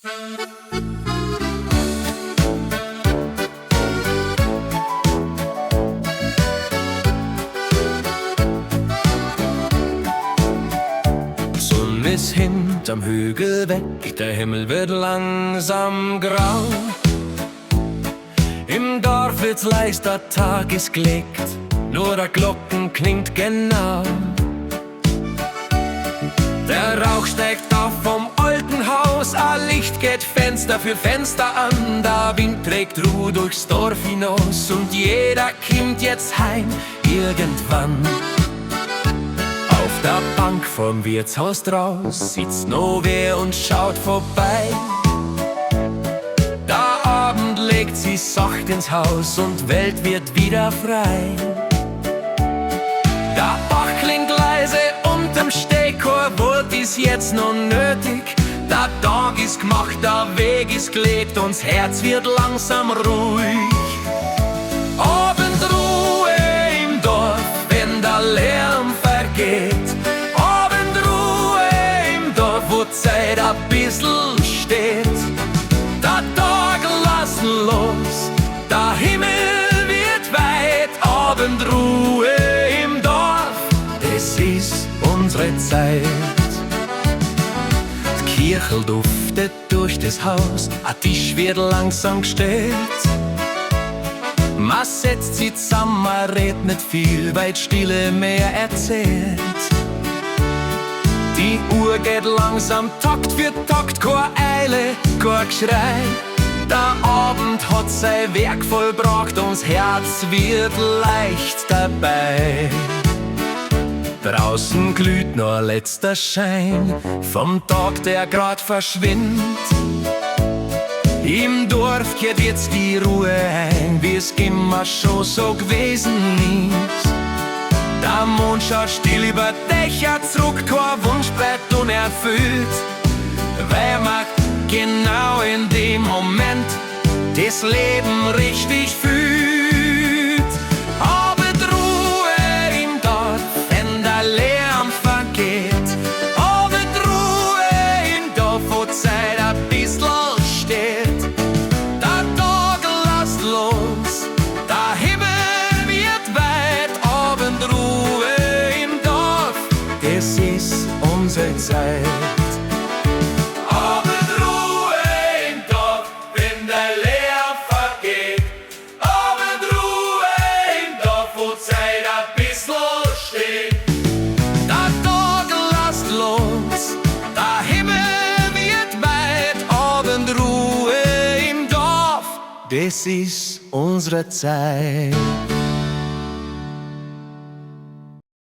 Sonne ist hinterm Hügel weg, der Himmel wird langsam grau. Im Dorf wird's leist, der Tag ist gelegt, nur der Glocken klingt genau. Der Rauch steigt auf vom alten Haus, ein Licht geht Fenster für Fenster an. Der Wind trägt Ruhe durchs Dorf hinaus und jeder kommt jetzt heim irgendwann. Auf der Bank vorm Wirtshaus draus sitzt noch wer und schaut vorbei. Der Abend legt sich sacht ins Haus und Welt wird wieder frei. Der Bach klingt leise unterm Stehchor, Wort ist jetzt noch nötig. Der Tag ist gemacht, der Weg ist gelegt, uns Herz wird langsam ruhig. Abendruhe im Dorf, wenn der Lärm vergeht. Abendruhe im Dorf, wo Zeit ein bissl steht. Der Tag lassen los, der Himmel wird weit. Abendruhe im Dorf, das ist unsere Zeit. Die Kirchel duftet durch das Haus, ein Tisch wird langsam gestellt. Man setzt sich zusammen, man redet nicht viel, weil die Stille mehr erzählt. Die Uhr geht langsam, Takt für Takt, keine Eile, kein Geschrei. Der Abend hat sein Werk vollbracht, uns Herz wird leicht dabei. Draußen glüht noch ein letzter Schein vom Tag, der grad verschwindet. Im Dorf kehrt jetzt die Ruhe ein, wie es immer schon so gewesen ist. Der Mond schaut still über Dächer zurück, kein Wunsch bleibt unerfüllt, weil man genau in dem Moment das Leben richtig fühlt. Abendruhe im Dorf, wenn der Lärm vergeht. Abendruhe im Dorf, wo Zeit ein bissl steht. Der Tag lasst los, der Himmel wird weit. Abendruhe im Dorf, das ist unsere Zeit. Das ist unsere Zeit.